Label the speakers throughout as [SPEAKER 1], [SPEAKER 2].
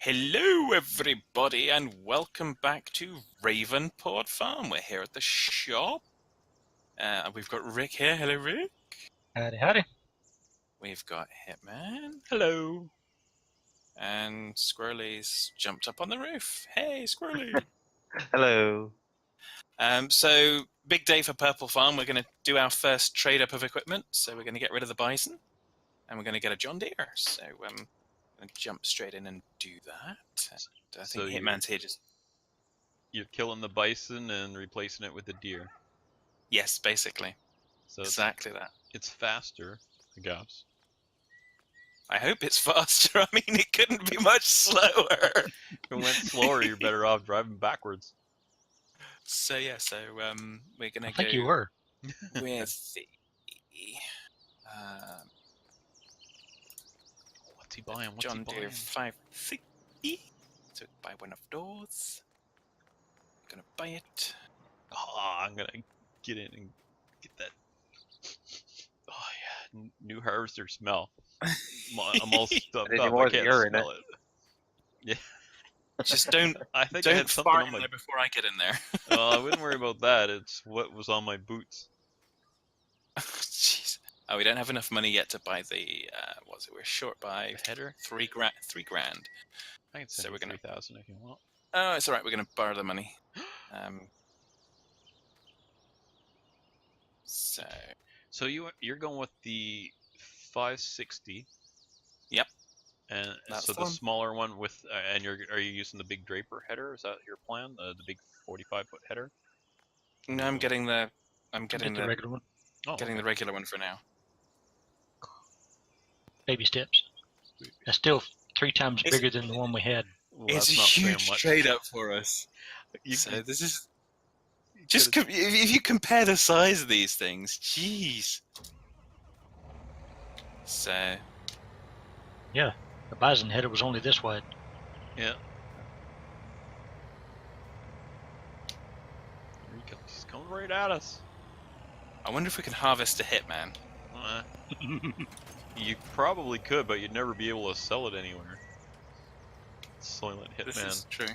[SPEAKER 1] Hello everybody and welcome back to Ravenport Farm. We're here at the shop. We've got Rick here. Hello Rick.
[SPEAKER 2] Howdy, howdy.
[SPEAKER 1] We've got Hitman. Hello. And Squirrely's jumped up on the roof. Hey Squirrely.
[SPEAKER 3] Hello.
[SPEAKER 1] So big day for Purple Farm. We're going to do our first trade up of equipment. So we're going to get rid of the bison and we're going to get a John Deere. So I'm going to jump straight in and do that. And I think Hitman's here just...
[SPEAKER 4] You're killing the bison and replacing it with the deer.
[SPEAKER 1] Yes, basically.
[SPEAKER 4] So
[SPEAKER 1] exactly that.
[SPEAKER 4] It's faster, I guess.
[SPEAKER 1] I hope it's faster. I mean, it couldn't be much slower.
[SPEAKER 4] If it went slower, you're better off driving backwards.
[SPEAKER 1] So yeah, we're gonna
[SPEAKER 2] I think you were.
[SPEAKER 1] with the
[SPEAKER 4] what's he buying? What's
[SPEAKER 1] John
[SPEAKER 4] he
[SPEAKER 1] Deere
[SPEAKER 4] buying?
[SPEAKER 1] 560. So buy one of those. Gonna buy it.
[SPEAKER 4] Oh, I'm gonna get in and get that. Oh yeah, new harvester smell. I'm all stuffed up. I can't smell it. Yeah.
[SPEAKER 1] Just don't.
[SPEAKER 4] I think
[SPEAKER 1] don't
[SPEAKER 4] I had something
[SPEAKER 1] fart
[SPEAKER 4] on my...
[SPEAKER 1] there before I get in there.
[SPEAKER 4] Well, I wouldn't worry about that. It's what was on my boots.
[SPEAKER 1] Jeez. Oh, we don't have enough money yet to buy the. What's it? We're short by
[SPEAKER 4] the header.
[SPEAKER 1] $3 grand.
[SPEAKER 4] I can send you 3,000 if you want.
[SPEAKER 1] Oh, it's all right. We're gonna borrow the money. So
[SPEAKER 4] you're going with the 560.
[SPEAKER 1] Yep.
[SPEAKER 4] And
[SPEAKER 1] that's
[SPEAKER 4] so the smaller one with and are you using the big Draper header? Is that your plan? The big 45-foot header?
[SPEAKER 1] No, I'm getting the
[SPEAKER 2] regular one.
[SPEAKER 1] Oh, getting the regular one for now.
[SPEAKER 2] Baby steps. That's still 3 times bigger than the one we had.
[SPEAKER 4] Well,
[SPEAKER 1] it's a huge trade up for us. So this is just if you compare the size of these things, jeez. So
[SPEAKER 2] yeah, the bison header was only this wide.
[SPEAKER 4] Yeah. He's coming right at us.
[SPEAKER 1] I wonder if we can harvest a Hitman.
[SPEAKER 4] You probably could, but you'd never be able to sell it anywhere. Soylent Hitman.
[SPEAKER 1] This is true.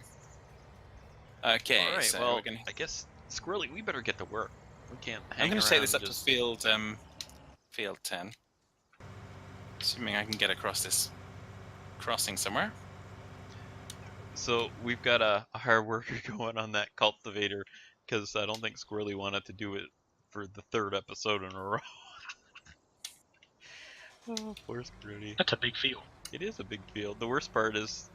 [SPEAKER 1] Okay,
[SPEAKER 4] all right,
[SPEAKER 1] so
[SPEAKER 4] well,
[SPEAKER 1] we're gonna...
[SPEAKER 4] I guess Squirrely, we better get to work. We can't.
[SPEAKER 1] I'm gonna take this up to field 10, assuming I can get across this crossing somewhere.
[SPEAKER 4] So we've got a hard worker going on that cultivator because I don't think Squirrely wanted to do it for the 3rd episode in a row. Oh, poor Squirrely.
[SPEAKER 2] That's a big field.
[SPEAKER 4] It is a big field. The worst part is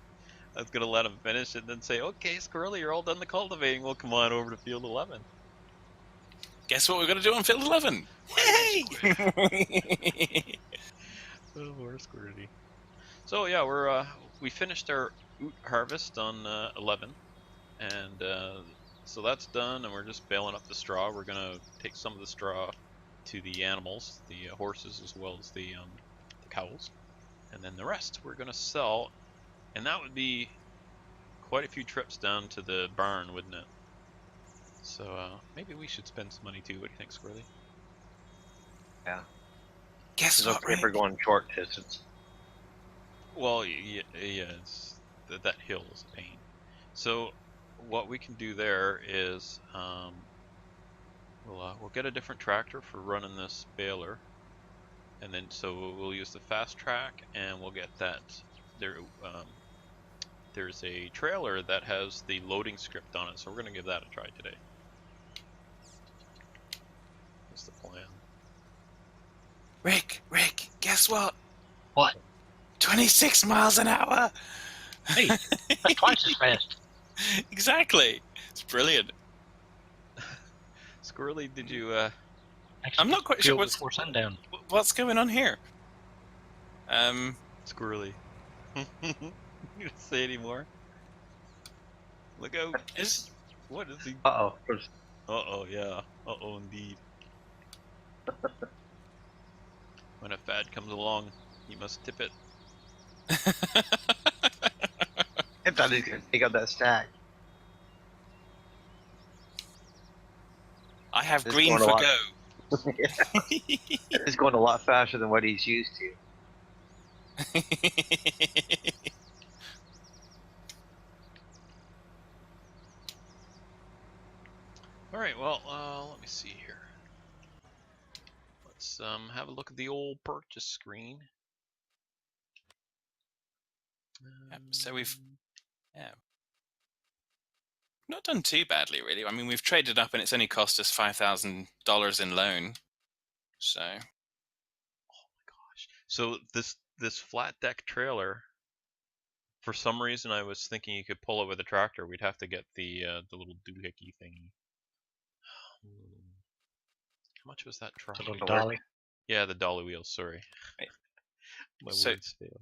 [SPEAKER 4] I was going to let him finish and then say, okay, Squirrely, you're all done the cultivating. We'll come on over to field 11.
[SPEAKER 1] Guess what we're going to do on field 11? Hey!
[SPEAKER 4] Oh, poor Squirrely. So yeah, we finished our oat harvest on 11, and so that's done, and we're just baling up the straw. We're gonna take some of the straw to the animals, the horses as well as the cows, and then the rest we're gonna sell, and that would be quite a few trips down to the barn, wouldn't it? So maybe we should spend some money too. What do you think, Squirrely?
[SPEAKER 3] Yeah.
[SPEAKER 1] Guess what,
[SPEAKER 3] Rick? We're going short distance.
[SPEAKER 4] Well, yeah, it's, that hill is a pain. So what we can do there is we'll get a different tractor for running this baler, and then so we'll use the fast track, and we'll get that there. There's a trailer that has the loading script on it, so we're gonna give that a try today. That's the plan.
[SPEAKER 1] Rick, guess what?
[SPEAKER 2] What?
[SPEAKER 1] 26 miles an hour!
[SPEAKER 2] Hey, that's twice as fast.
[SPEAKER 1] Exactly. It's brilliant.
[SPEAKER 4] Squirrely, did you
[SPEAKER 2] Actually,
[SPEAKER 1] I'm not quite sure
[SPEAKER 2] before sundown.
[SPEAKER 1] What's going on here?
[SPEAKER 4] Squirrely. You don't say anymore. Look out. What is he?
[SPEAKER 3] Uh-oh.
[SPEAKER 4] Uh-oh, yeah. Uh-oh, indeed. When a fad comes along, you must tip it.
[SPEAKER 3] I thought he was going to take out that stack.
[SPEAKER 1] I have green for go.
[SPEAKER 3] It's going a lot faster than what he's used to.
[SPEAKER 4] All right. Well, let me see here. Let's have a look at the old purchase screen.
[SPEAKER 1] Yep, so we've not done too badly, really. I mean, we've traded up, and it's only cost us $5,000 in loan. So,
[SPEAKER 4] So this flat deck trailer, for some reason, I was thinking you could pull it with a tractor. We'd have to get the little doohickey thingy. How much was that truck?
[SPEAKER 2] It's a little dolly.
[SPEAKER 4] Yeah, the dolly wheels. Sorry, my
[SPEAKER 1] So-
[SPEAKER 4] words fail.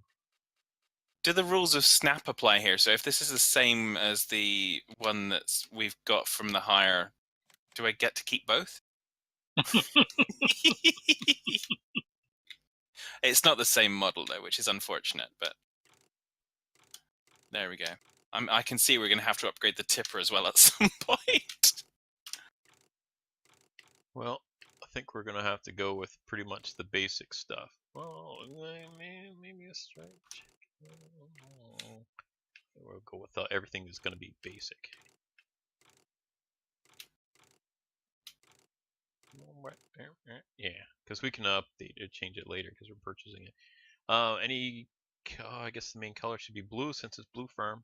[SPEAKER 1] do the rules of snap apply here? So, if this is the same as the one that we've got from the hire, do I get to keep both? It's not the same model though, which is unfortunate. But there we go. I can see we're going to have to upgrade the tipper as well at some point.
[SPEAKER 4] Well, I think we're gonna have to go with pretty much the basic stuff. Oh, maybe a stretch. We'll go with everything is gonna be basic. Yeah, because we can update it, change it later because we're purchasing it. I guess the main color should be blue since it's Blue Farm.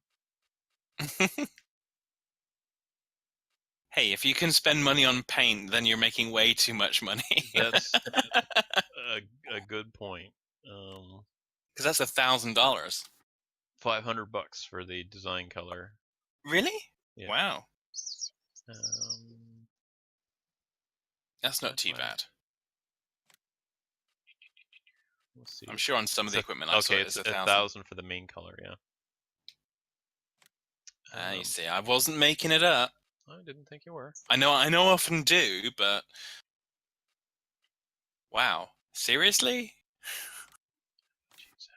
[SPEAKER 1] Hey, if you can spend money on paint, then you're making way too much money.
[SPEAKER 4] That's a good point.
[SPEAKER 1] Because that's $1,000.
[SPEAKER 4] $500 for the design color.
[SPEAKER 1] Really?
[SPEAKER 4] Yeah.
[SPEAKER 1] Wow.
[SPEAKER 4] Um,
[SPEAKER 1] That's not
[SPEAKER 4] That's
[SPEAKER 1] too
[SPEAKER 4] fine.
[SPEAKER 1] bad.
[SPEAKER 4] let's see.
[SPEAKER 1] I'm sure on some of the equipment I saw
[SPEAKER 4] Okay,
[SPEAKER 1] it
[SPEAKER 4] it's
[SPEAKER 1] is
[SPEAKER 4] 1,000
[SPEAKER 1] 1,000.
[SPEAKER 4] for the main color. Yeah.
[SPEAKER 1] You see, I wasn't making it up.
[SPEAKER 4] I didn't think you were.
[SPEAKER 1] I know I often do, but wow. Seriously?
[SPEAKER 4] Jeez,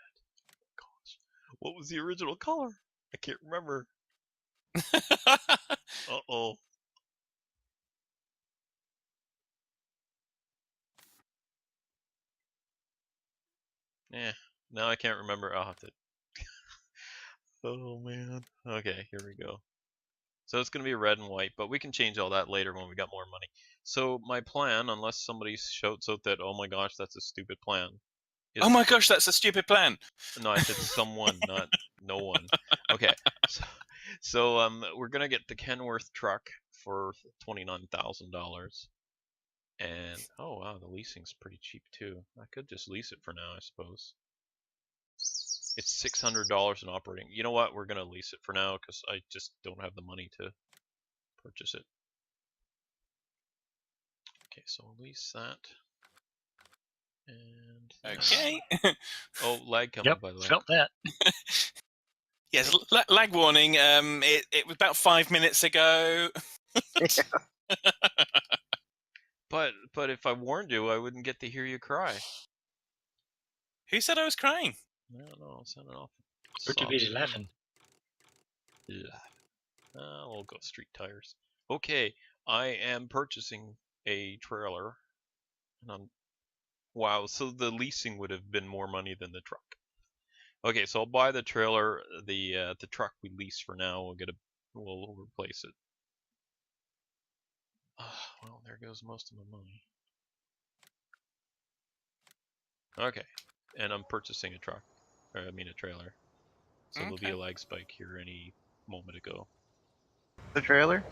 [SPEAKER 4] gosh. What was the original color? I can't remember. Uh-oh. Yeah, now I can't remember. I'll have to. Oh man. Okay, here we go. So it's going to be red and white, but we can change all that later when we got more money. So my plan, unless somebody shouts out that, oh my gosh, that's a stupid plan.
[SPEAKER 1] Oh my gosh, that's a stupid plan.
[SPEAKER 4] No, I said someone, not no one. Okay, so we're going to get the Kenworth truck for $29,000. And, oh wow, the leasing's pretty cheap too. I could just lease it for now, I suppose. It's $600 in operating. You know what? We're going to lease it for now because I just don't have the money to purchase it. Okay, so we'll lease that. And
[SPEAKER 1] Okay.
[SPEAKER 4] oh, lag coming
[SPEAKER 2] Yep,
[SPEAKER 4] by the way.
[SPEAKER 2] felt that.
[SPEAKER 1] Yes, lag warning. It was about 5 minutes ago.
[SPEAKER 4] But if I warned you, I wouldn't get to hear you cry.
[SPEAKER 1] Who said I was crying?
[SPEAKER 4] I don't know. It sounded awful.
[SPEAKER 2] You're too
[SPEAKER 4] soft
[SPEAKER 2] busy
[SPEAKER 4] to me.
[SPEAKER 2] laughing.
[SPEAKER 4] We'll go street tires. Okay, I am purchasing a trailer. And wow, so the leasing would have been more money than the truck. Okay, so I'll buy the trailer. The truck we lease for now. We'll replace it. Well, there goes most of my money. Okay, and I'm purchasing a truck. Or I mean a trailer. So there'll be
[SPEAKER 1] Okay.
[SPEAKER 4] a lag spike here any moment ago.
[SPEAKER 3] The trailer?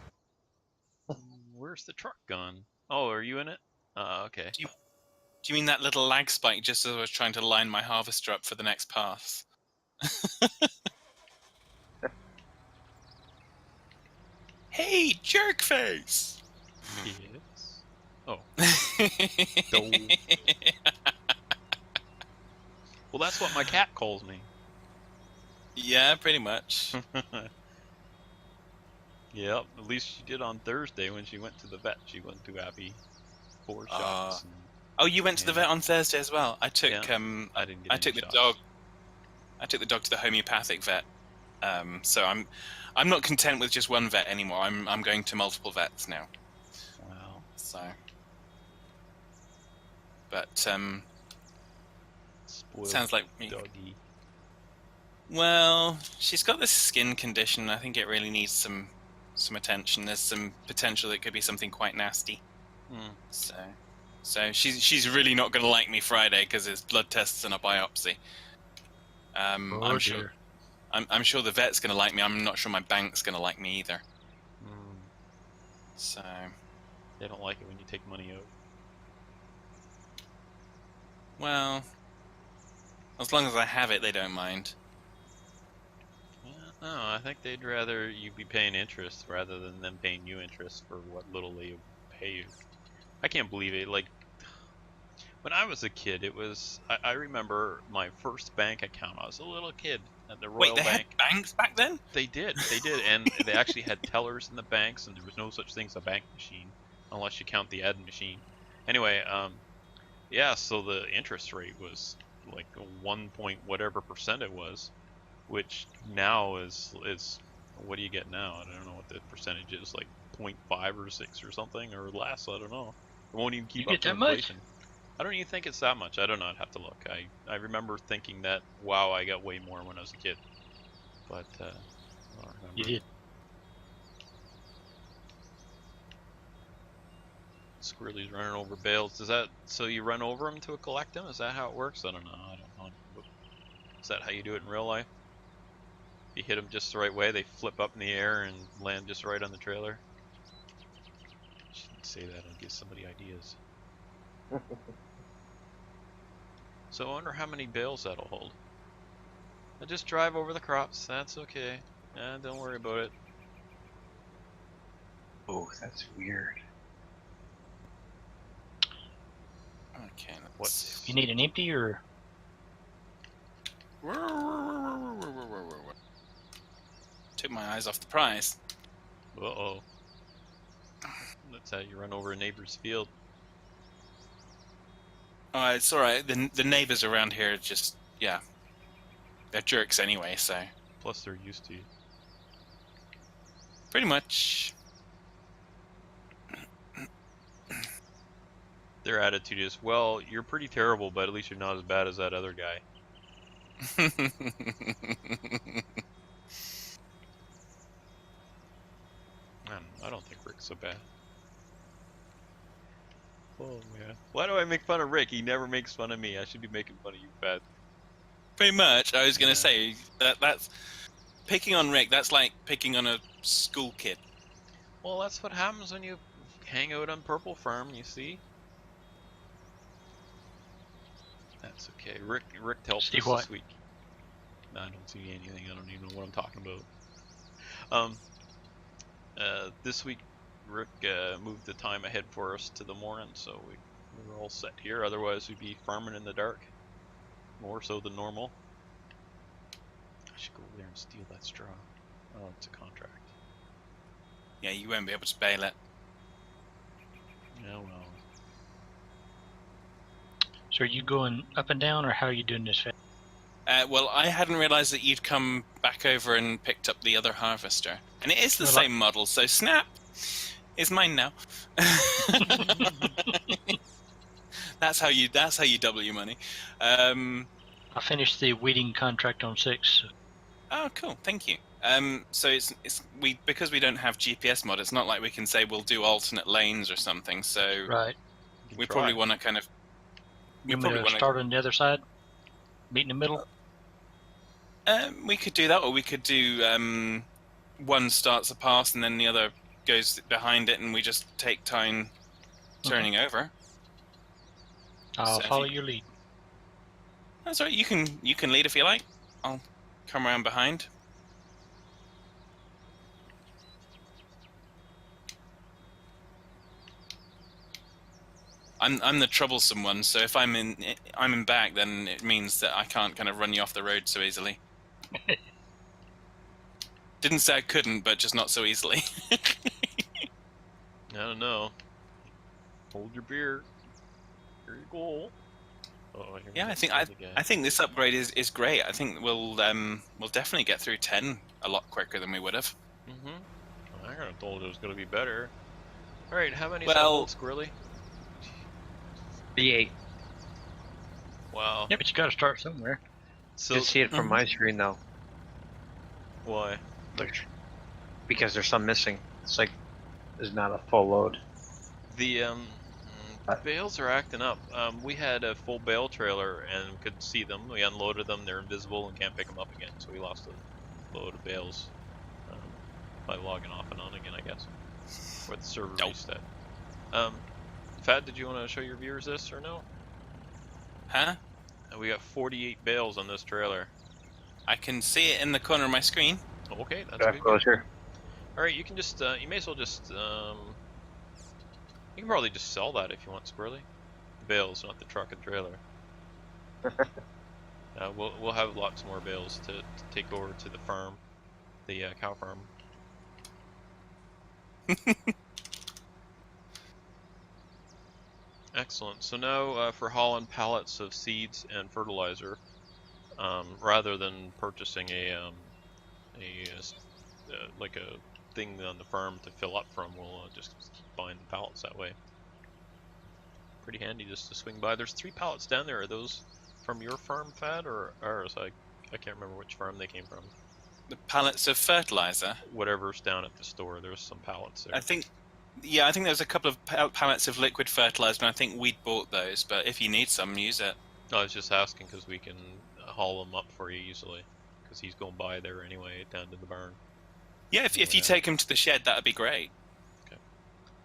[SPEAKER 4] Where's the truck gone? Oh, are you in it? Okay.
[SPEAKER 1] Do you mean that little lag spike just as I was trying to line my harvester up for the next pass? Hey, jerkface!
[SPEAKER 4] Yes. Oh.
[SPEAKER 1] No.
[SPEAKER 4] Well, that's what my cat calls me.
[SPEAKER 1] Yeah, pretty much.
[SPEAKER 4] Yep, at least she did on Thursday when she went to the vet. She went too happy. 4 shots. And
[SPEAKER 1] Oh, you went to the
[SPEAKER 4] Yeah.
[SPEAKER 1] vet on Thursday as well. I took
[SPEAKER 4] Yeah, I didn't get
[SPEAKER 1] I
[SPEAKER 4] any
[SPEAKER 1] took the
[SPEAKER 4] shots.
[SPEAKER 1] dog. I took the dog to the homeopathic vet. So I'm not content with just one vet anymore. I'm going to multiple vets now.
[SPEAKER 4] Wow.
[SPEAKER 1] So, but
[SPEAKER 4] Spoiled
[SPEAKER 1] sounds like me.
[SPEAKER 4] doggy.
[SPEAKER 1] Well, she's got this skin condition. I think it really needs some some attention. There's some potential it could be something quite nasty. So she's really not going to like me Friday because it's blood tests and a biopsy. I'm sure the vet's going to like me. I'm not sure my bank's going to like me either. So
[SPEAKER 4] They don't like it when you take money out.
[SPEAKER 1] well, as long as I have it, they don't mind.
[SPEAKER 4] No, I think they'd rather you be paying interest rather than them paying you interest for what little they pay you. I can't believe it. Like, when I was a kid, it was... I remember my first bank account. I was a little kid at the Royal
[SPEAKER 1] Wait, they
[SPEAKER 4] Bank.
[SPEAKER 1] had banks back then?
[SPEAKER 4] They did, and they actually had tellers in the banks, and there was no such thing as a bank machine, unless you count the ad machine. Anyway, yeah, so the interest rate was like 1 point whatever percent it was, which now is what do you get now? I don't know what the percentage is, like 0.5 or 6 or something, or less. I don't know. It won't even keep up to inflation. I don't even think it's that much. I don't know. I'd have to look. I remember thinking that, wow, I got way more when I was a kid. But I don't remember.
[SPEAKER 2] You did.
[SPEAKER 4] Squirrely's running over bales. Does that, so you run over them to collect them? Is that how it works? I don't know. Is that how you do it in real life? You hit them just the right way, they flip up in the air and land just right on the trailer? Shouldn't say that and give somebody ideas. So I wonder how many bales that'll hold. I just drive over the crops. That's okay. Don't worry about it.
[SPEAKER 3] Oh, that's weird.
[SPEAKER 1] Okay,
[SPEAKER 4] What?
[SPEAKER 2] You need an empty or?
[SPEAKER 1] Took my eyes off the prize.
[SPEAKER 4] Uh-oh. That's how you run over a neighbor's field.
[SPEAKER 1] Oh, it's alright. The neighbors around here just, yeah. They're jerks anyway, so.
[SPEAKER 4] Plus they're used to you.
[SPEAKER 1] Pretty much.
[SPEAKER 4] Their attitude is, well, you're pretty terrible, but at least you're not as bad as that other guy. I don't think Rick's so bad. Oh man. Why do I make fun of Rick? He never makes fun of me. I should be making fun of you, bad.
[SPEAKER 1] Pretty much. I was gonna say that's picking on Rick. That's like picking on a school kid.
[SPEAKER 4] Well, that's what happens when you hang out on Purple Farm. You see. That's okay. Rick helped us this week. No, I don't see anything. I don't even know what I'm talking about. This week, Rick moved the time ahead for us to the morning, so we're all set here. Otherwise, we'd be farming in the dark, more so than normal. I should go over there and steal that straw. Oh, it's a contract.
[SPEAKER 1] Yeah, you won't be able to bail it.
[SPEAKER 4] Yeah, well.
[SPEAKER 2] So are you going up and down, or how are you doing this?
[SPEAKER 1] Well, I hadn't realised that you'd come back over and picked up the other harvester, and it is the same model. So Snap is mine now. That's how you double your money.
[SPEAKER 2] I finished the weeding contract on 6. So.
[SPEAKER 1] Oh, cool! Thank you. So it's because we don't have GPS mod. It's not like we can say we'll do alternate lanes or something. So
[SPEAKER 2] right.
[SPEAKER 1] We probably want to kind of.
[SPEAKER 2] You want to start on the other side, meet in the middle.
[SPEAKER 1] We could do that, or we could do one starts a pass and then the other goes behind it, and we just take time turning over.
[SPEAKER 2] I'll follow your lead.
[SPEAKER 1] That's all right. You can lead if you like. I'll come around behind. I'm the troublesome one, so if I'm in back, then it means that I can't kind of run you off the road so easily. Didn't say I couldn't, but just not so easily.
[SPEAKER 4] I don't know. Hold your beer. Here you go. Oh,
[SPEAKER 1] yeah, I think this upgrade is great. I think we'll definitely get through 10 a lot quicker than we would have.
[SPEAKER 4] I could have told it was going to be better. All right, how many Squirrely?
[SPEAKER 3] B8.
[SPEAKER 4] Wow.
[SPEAKER 2] Yeah, but you got to start somewhere.
[SPEAKER 3] So, you can see it from my screen though.
[SPEAKER 4] Why?
[SPEAKER 3] Look. because there's some missing. It's like there's not a full load.
[SPEAKER 4] The bales are acting up. We had a full bale trailer and could see them. We unloaded them. They're invisible and can't pick them up again. So we lost a load of bales by logging off and on again, I guess. Or the server reset. Fad, did you want to show your viewers this or no?
[SPEAKER 1] Huh?
[SPEAKER 4] We got 48 bales on this trailer.
[SPEAKER 1] I can see it in the corner of my screen.
[SPEAKER 4] Okay, that's
[SPEAKER 3] Drive
[SPEAKER 4] good.
[SPEAKER 3] closer.
[SPEAKER 4] All right, you can just you may as well just you can probably just sell that if you want, Squirrely. The bales, not the truck and trailer. We'll have lots more bales to take over to the farm, the cow farm. Excellent. So now for hauling pallets of seeds and fertilizer, rather than purchasing like a thing on the farm to fill up from, we'll just find the pallets that way. Pretty handy just to swing by. There's 3 pallets down there. Are those from your farm, Fad, or ours? I can't remember which farm they came from.
[SPEAKER 1] The pallets of fertilizer.
[SPEAKER 4] Whatever's down at the store, there's some pallets there.
[SPEAKER 1] I think there's a couple of pallets of liquid fertilizer, and I think we'd bought those. But if you need some, use it.
[SPEAKER 4] I was just asking because we can haul them up for you easily, because he's going by there anyway, down to the barn.
[SPEAKER 1] Yeah, if you take them to the shed, that'd be great.
[SPEAKER 4] Okay.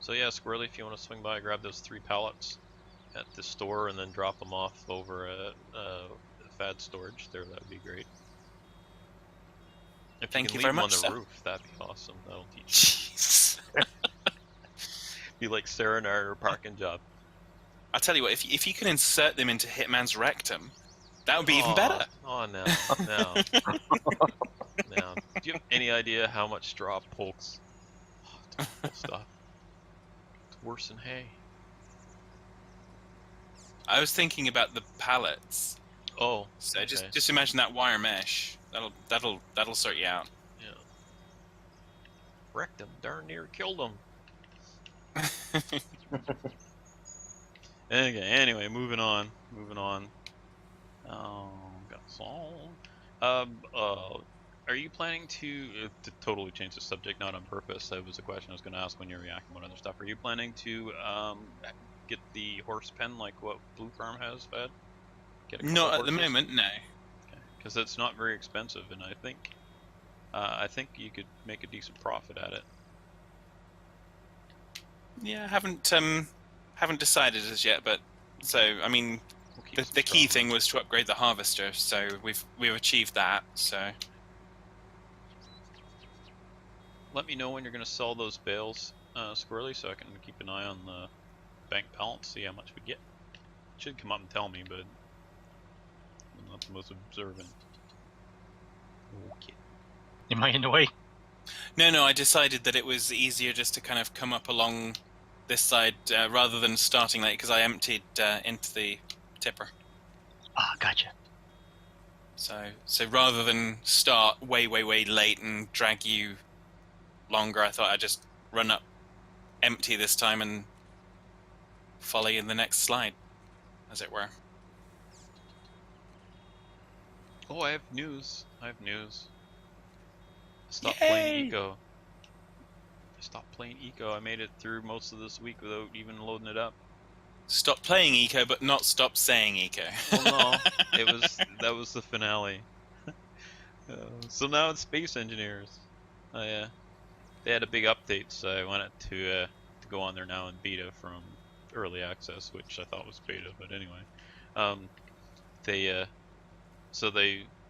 [SPEAKER 4] So yeah, Squirrely, if you want to swing by, grab those 3 pallets at the store and then drop them off over at Fad storage there, that would be great. If
[SPEAKER 1] Thank
[SPEAKER 4] you
[SPEAKER 1] you
[SPEAKER 4] can
[SPEAKER 1] very
[SPEAKER 4] leave
[SPEAKER 1] much,
[SPEAKER 4] them on the
[SPEAKER 1] sir.
[SPEAKER 4] roof, that'd be awesome. That'll teach
[SPEAKER 1] Jeez.
[SPEAKER 4] be like Sarah and our parking job.
[SPEAKER 1] I'll tell you what, if you can insert them into Hitman's rectum, that would be even better.
[SPEAKER 4] Oh no. Now, do you have any idea how much straw pokes? Oh, it's awful stuff. It's worse than hay.
[SPEAKER 1] I was thinking about the pallets.
[SPEAKER 4] Oh,
[SPEAKER 1] So
[SPEAKER 4] okay.
[SPEAKER 1] just imagine that wire mesh. That'll sort you out.
[SPEAKER 4] Yeah. Wrecked them. Darn near killed them. Okay. Anyway, moving on. Got song. Are you planning to totally change the subject? Not on purpose. That was a question I was going to ask when you're reacting about other stuff. Are you planning to get the horse pen like what Blue Farm has, Fed? Get a couple
[SPEAKER 1] Not at the
[SPEAKER 4] horses?
[SPEAKER 1] moment, no.
[SPEAKER 4] Because it's not very expensive, and I think you could make a decent profit at it.
[SPEAKER 1] Yeah, haven't decided as yet, but so I mean,
[SPEAKER 4] We'll keep some
[SPEAKER 1] the key
[SPEAKER 4] straw.
[SPEAKER 1] thing was to upgrade the harvester, so we've achieved that. So
[SPEAKER 4] Let me know when you're going to sell those bales, Squirrely, so I can keep an eye on the bank balance, see how much we get. Should come up and tell me, but I'm not the most observant. Okay.
[SPEAKER 2] Am I in the way?
[SPEAKER 1] no, I decided that it was easier just to kind of come up along this side rather than starting late because I emptied into the tipper.
[SPEAKER 2] Ah, gotcha.
[SPEAKER 1] So rather than start way late and drag you longer, I thought I'd just run up empty this time and follow you in the next slide, as it were.
[SPEAKER 4] Oh, I have news. Stop playing
[SPEAKER 1] Yay!
[SPEAKER 4] Eco. I stopped playing Eco. I made it through most of this week without even loading it up.
[SPEAKER 1] Stop playing eco, but not stop saying eco.
[SPEAKER 4] Well, no, that was the finale. So now it's Space Engineers. They had a big update, so I wanted to go on there now in beta from early access, which I thought was beta, but anyway,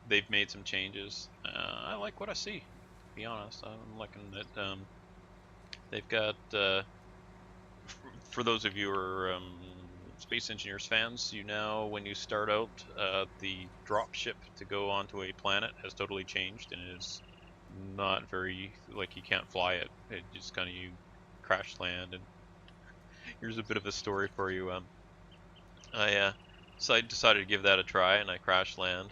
[SPEAKER 4] they've made some changes. I like what I see. To be honest, I'm liking that. They've got for those of you who are Space Engineers fans, you know when you start out, the drop ship to go onto a planet has totally changed, and it is not very, like, you can't fly it. It just kind of, you crash land. And here's a bit of a story for you. So I decided to give that a try, and I crash land.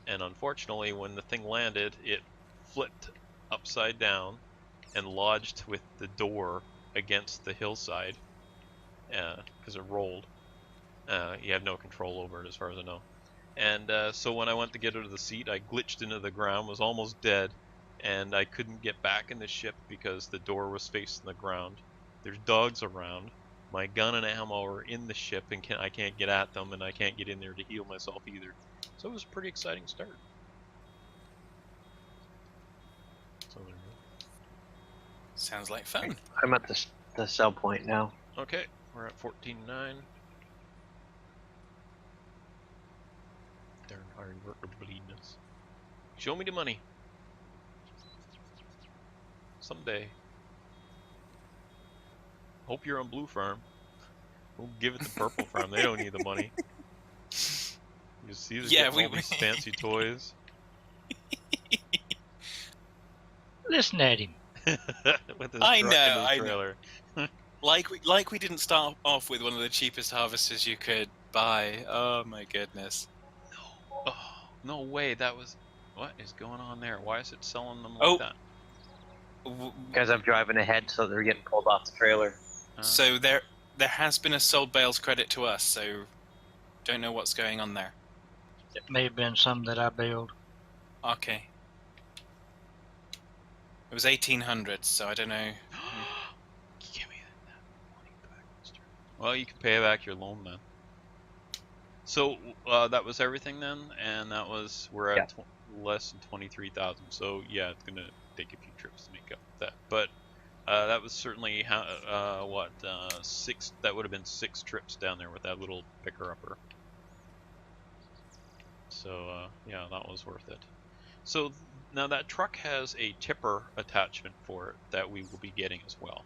[SPEAKER 4] And unfortunately, when the thing landed, it flipped upside down and lodged with the door against the hillside because it rolled. You have no control over it as far as I know. And so when I went to get out of the seat, I glitched into the ground, was almost dead, and I couldn't get back in the ship because the door was facing the ground. There's dogs around. My gun and ammo are in the ship, and I can't get at them, and I can't get in there to heal myself either. So it was a pretty exciting start. So there you
[SPEAKER 1] Sounds like fun.
[SPEAKER 3] I'm at the sell point now.
[SPEAKER 4] go. Okay, we're at 14.9. Darn hard worker bleeding us. Show me the money. Someday. Hope you're on Blue Farm. We'll give it to Purple Farm. They don't need the money. You see, they're getting all these fancy toys.
[SPEAKER 2] Listen at him.
[SPEAKER 4] With his
[SPEAKER 1] I
[SPEAKER 4] truck
[SPEAKER 1] know,
[SPEAKER 4] and his
[SPEAKER 1] I know.
[SPEAKER 4] trailer.
[SPEAKER 1] Like we didn't start off with one of the cheapest harvesters you could buy. Oh my goodness.
[SPEAKER 4] Oh, no way. That was... What is going on there? Why is it selling them like
[SPEAKER 1] Oh.
[SPEAKER 4] that?
[SPEAKER 3] Because I'm driving ahead, so they're getting pulled off the trailer.
[SPEAKER 1] So there has been a sold bales credit to us, so don't know what's going on there.
[SPEAKER 2] It may have been some that I bailed.
[SPEAKER 1] Okay. It was 1800, so I don't know.
[SPEAKER 4] Give me that money back, mister. Well, you can pay back your loan then. So that was everything then, and that was we're at less than 23,000. So yeah, it's gonna take a few trips to make up that. But that was certainly six. That would have been 6 trips down there with that little picker upper. So yeah, that was worth it. So now that truck has a tipper attachment for it that we will be getting as well,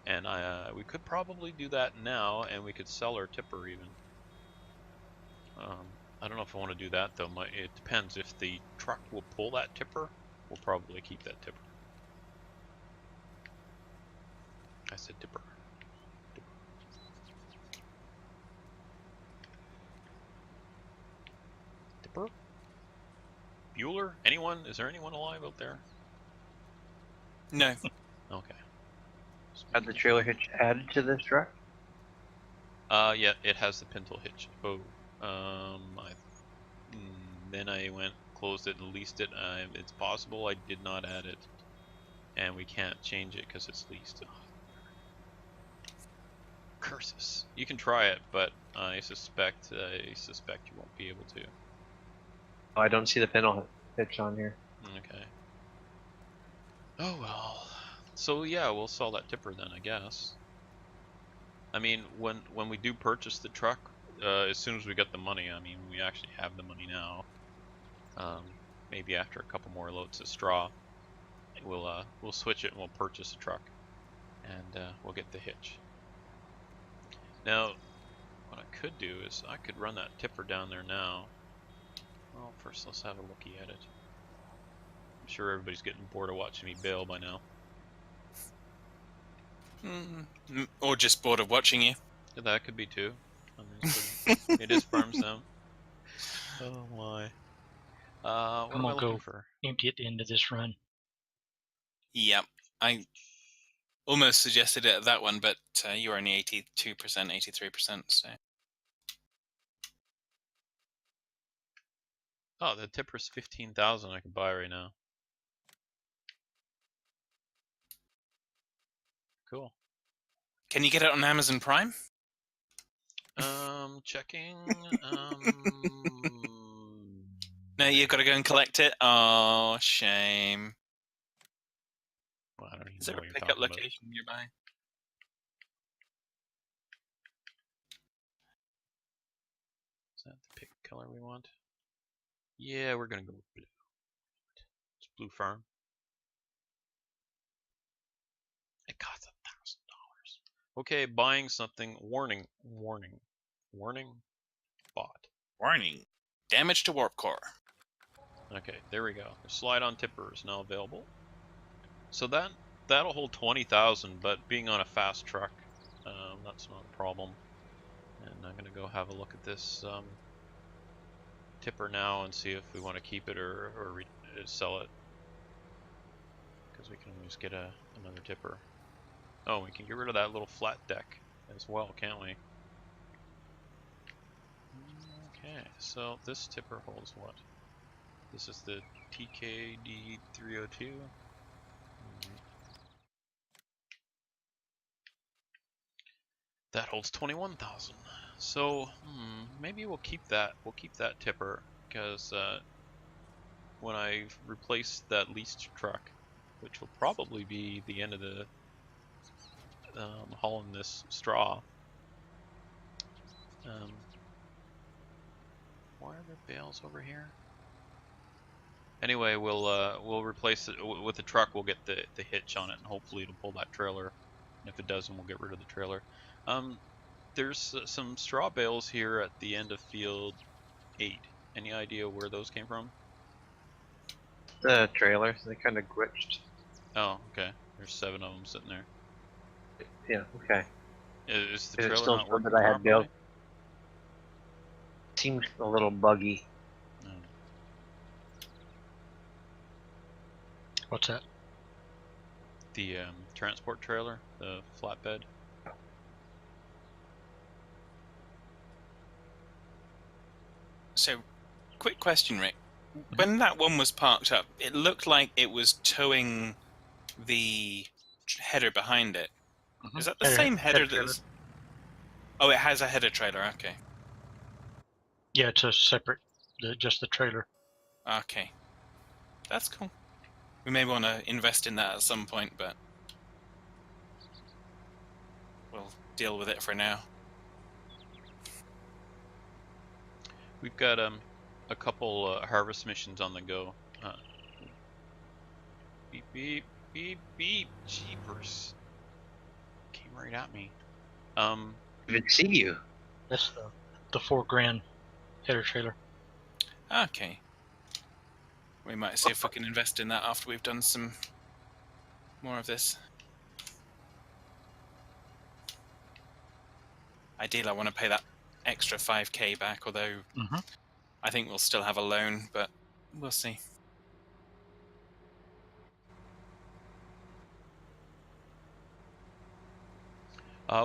[SPEAKER 4] and we could probably do that now, and we could sell our tipper even. I don't know if I want to do that though. It depends. If the truck will pull that tipper, we'll probably keep that tipper. I said tipper. Tipper? Bueller? Anyone? Is there anyone alive out there?
[SPEAKER 1] No.
[SPEAKER 4] Okay.
[SPEAKER 3] Had the trailer hitch added to this truck?
[SPEAKER 4] Yeah, it has the pintle hitch. Oh. Then I went, closed it, and leased it. It's possible I did not add it, and we can't change it because it's leased. Oh. Curses. You can try it, but I suspect you won't be able to.
[SPEAKER 3] Oh, I don't see the pintle hitch on here.
[SPEAKER 4] Okay. Oh well. So yeah, we'll sell that tipper then, I guess. I mean, when we do purchase the truck, as soon as we get the money, I mean, we actually have the money now. Maybe after a couple more loads of straw, we'll switch it and we'll purchase a truck, and we'll get the hitch. Now, what I could do is I could run that tipper down there now. Well, first let's have a looky at it. I'm sure everybody's getting bored of watching me bail by now.
[SPEAKER 1] Or just bored of watching you.
[SPEAKER 4] Yeah, that could be too. I mean, it is farm sim. Oh my. What
[SPEAKER 2] I'm
[SPEAKER 4] am I
[SPEAKER 2] gonna
[SPEAKER 4] looking
[SPEAKER 2] go
[SPEAKER 4] for?
[SPEAKER 2] empty at the end of this run.
[SPEAKER 1] Yep. I almost suggested it at that one, but you were only 82%, 83%, so...
[SPEAKER 4] Oh, the tipper's 15,000 I can buy right now. Cool.
[SPEAKER 1] Can you get it on Amazon Prime?
[SPEAKER 4] Checking.
[SPEAKER 1] No, you've got to go and collect it. Oh, shame.
[SPEAKER 4] Well, I don't even
[SPEAKER 1] Is
[SPEAKER 4] know
[SPEAKER 1] there
[SPEAKER 4] what
[SPEAKER 1] a
[SPEAKER 4] you're
[SPEAKER 1] pickup
[SPEAKER 4] talking about.
[SPEAKER 1] location nearby?
[SPEAKER 4] Is that the pick color we want? Yeah, we're gonna go with blue. It's Blue Farm. It costs $1,000. Okay, buying something. Warning. Bought.
[SPEAKER 1] Warning. Damage to warp core.
[SPEAKER 4] Okay, there we go. The slide-on tipper is now available. So that'll hold 20,000, but being on a fast truck, that's not a problem. And I'm gonna go have a look at this tipper now and see if we want to keep it or sell it, because we can always get another tipper. Oh, we can get rid of that little flat deck as well, can't we? Okay, so this tipper holds what? This is the TKD 302. That holds 21,000. So maybe we'll keep that. We'll keep that tipper because when I replace that leased truck, which will probably be the end of the hauling this straw. Why are there bales over here? Anyway, we'll replace it with the truck. We'll get the hitch on it, and hopefully it'll pull that trailer. And if it doesn't, we'll get rid of the trailer. There's some straw bales here at the end of field 8. Any idea where those came from?
[SPEAKER 3] The trailer, they kind of glitched.
[SPEAKER 4] Oh, okay. There's 7 of them sitting there.
[SPEAKER 3] Yeah, okay.
[SPEAKER 4] Is the
[SPEAKER 3] Is it
[SPEAKER 4] trailer
[SPEAKER 3] still
[SPEAKER 4] not
[SPEAKER 3] showed
[SPEAKER 4] working
[SPEAKER 3] that I had
[SPEAKER 4] properly?
[SPEAKER 3] bales? Seems a little buggy.
[SPEAKER 4] No.
[SPEAKER 2] What's that?
[SPEAKER 4] The transport trailer, the flatbed.
[SPEAKER 1] So, quick question, Rick. When that one was parked up, it looked like it was towing the header behind it. Is that the same header that is... Oh, it has a header trailer, okay.
[SPEAKER 2] Yeah, it's a separate, just the trailer.
[SPEAKER 1] Okay. That's cool. We may want to invest in that at some point, but we'll deal with it for now.
[SPEAKER 4] We've got a couple harvest missions on the go. Beep beep beep beep. Jeepers! Came right at me.
[SPEAKER 3] Even see you.
[SPEAKER 2] That's the $4,000 header trailer.
[SPEAKER 1] Okay. We might see if we can invest in that after we've done some more of this. Ideally, I want to pay that extra 5k back, although I think we'll still have a loan, but we'll see.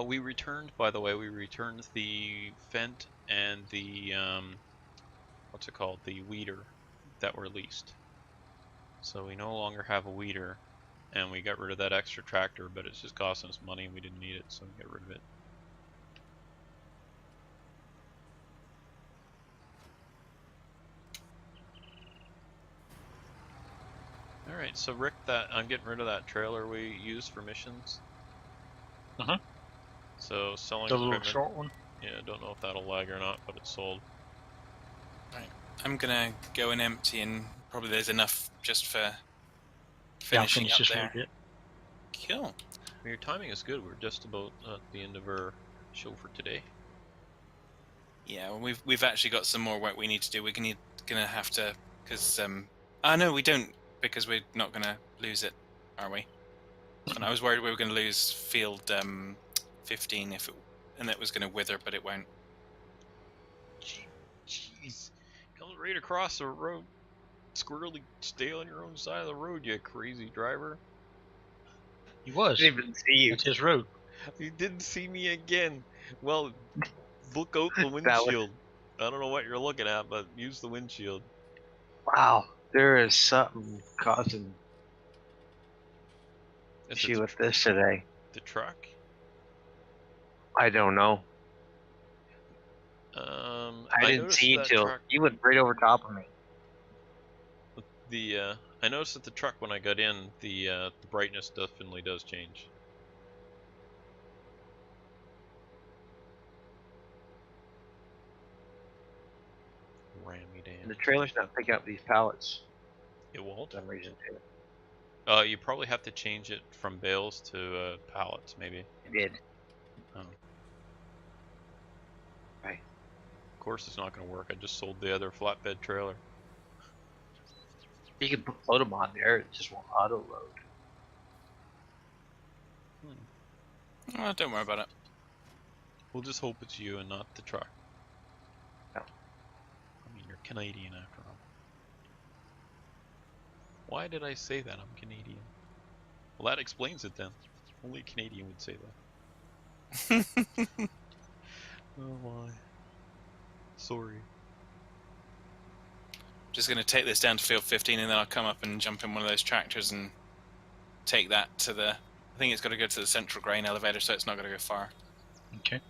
[SPEAKER 4] We returned, by the way, we returned the Fent and the what's it called, the weeder that were leased. So we no longer have a weeder, and we got rid of that extra tractor, but it's just costing us money and we didn't need it, so we got rid of it. Alright, so Rick, I'm getting rid of that trailer we used for missions. So selling
[SPEAKER 2] The little
[SPEAKER 4] equipment,
[SPEAKER 2] short one.
[SPEAKER 4] yeah, don't know if that'll lag or not, but it's sold.
[SPEAKER 1] Right. I'm gonna go and empty, and probably there's enough just for finishing up
[SPEAKER 2] just a
[SPEAKER 1] there.
[SPEAKER 2] little bit.
[SPEAKER 1] Cool.
[SPEAKER 4] Well, your timing is good. We're just about at the end of our show for today.
[SPEAKER 1] Yeah, well, we've actually got some more work we need to do. We're gonna have to, because no, we don't, because we're not gonna lose it, are we? And I was worried we were gonna lose field 15 and it was gonna wither, but it won't.
[SPEAKER 4] Jeez, comes right across the road. Squirrely, stay on your own side of the road, you crazy driver.
[SPEAKER 2] He was.
[SPEAKER 3] Didn't even see you.
[SPEAKER 2] That's his road.
[SPEAKER 4] You didn't see me again. Well, look out the
[SPEAKER 3] That was-
[SPEAKER 4] windshield. I don't know what you're looking at, but use the windshield.
[SPEAKER 3] Wow, there is something causing
[SPEAKER 4] Is
[SPEAKER 3] issue
[SPEAKER 4] it
[SPEAKER 3] with this today.
[SPEAKER 4] the truck?
[SPEAKER 3] I don't know. I didn't
[SPEAKER 4] noticed
[SPEAKER 3] see you
[SPEAKER 4] that
[SPEAKER 3] till
[SPEAKER 4] truck,
[SPEAKER 3] you went right over top of me.
[SPEAKER 4] I noticed that the truck, when I got in, the brightness definitely does change. Ram me down.
[SPEAKER 3] And the trailer's not picking up these pallets
[SPEAKER 4] It won't?
[SPEAKER 3] for some reason too.
[SPEAKER 4] You probably have to change it from bales to pallets, maybe.
[SPEAKER 3] It did.
[SPEAKER 4] Oh.
[SPEAKER 3] Right.
[SPEAKER 4] Of course it's not going to work. I just sold the other flatbed trailer.
[SPEAKER 3] You can load them on there, it just won't auto load.
[SPEAKER 1] Oh, don't worry about it.
[SPEAKER 4] We'll just hope it's you and not the truck.
[SPEAKER 3] No.
[SPEAKER 4] I mean, you're Canadian after all. Why did I say that I'm Canadian? Well, that explains it then. Only a Canadian would say that. Oh my. Sorry.
[SPEAKER 1] Just going to take this down to field 15, and then I'll come up and jump in one of those tractors and take that to the... I think it's got to go to the central grain elevator, so it's not going to go far.
[SPEAKER 2] Okay.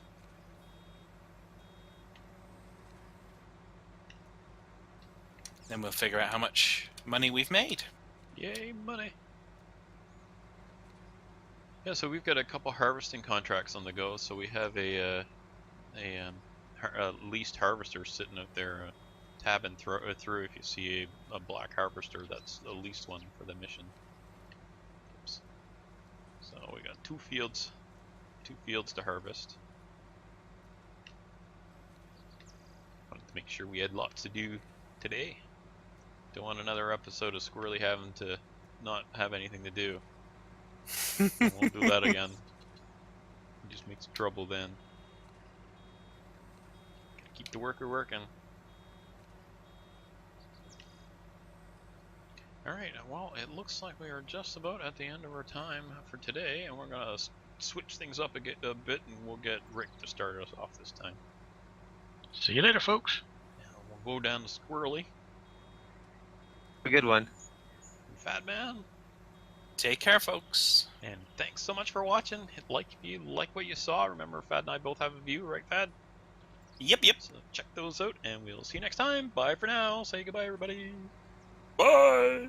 [SPEAKER 1] Then we'll figure out how much money we've made.
[SPEAKER 4] Yay, money. Yeah, so we've got a couple harvesting contracts on the go. So we have a leased harvester sitting out there tabbing through. If you see a black harvester, that's a leased one for the mission. Oops. So we got two fields to harvest. Wanted to make sure we had lots to do today. Don't want another episode of Squirrely having to not have anything to do. Won't do that again. It just makes trouble then. Gotta keep the worker working. Alright, well, it looks like we are just about at the end of our time for today, and we're gonna switch things up a bit, and we'll get Rick to start us off this time.
[SPEAKER 2] See you later, folks.
[SPEAKER 4] Now we'll go down to Squirrely.
[SPEAKER 3] A good one.
[SPEAKER 4] Fat Man.
[SPEAKER 1] Take care, folks.
[SPEAKER 4] And thanks so much for watching. Hit like if you like what you saw. Remember, Fad and I both have a view, right, Fad?
[SPEAKER 1] Yep, yep.
[SPEAKER 4] So check those out, and we'll see you next time. Bye for now. Say goodbye, everybody.
[SPEAKER 1] Bye.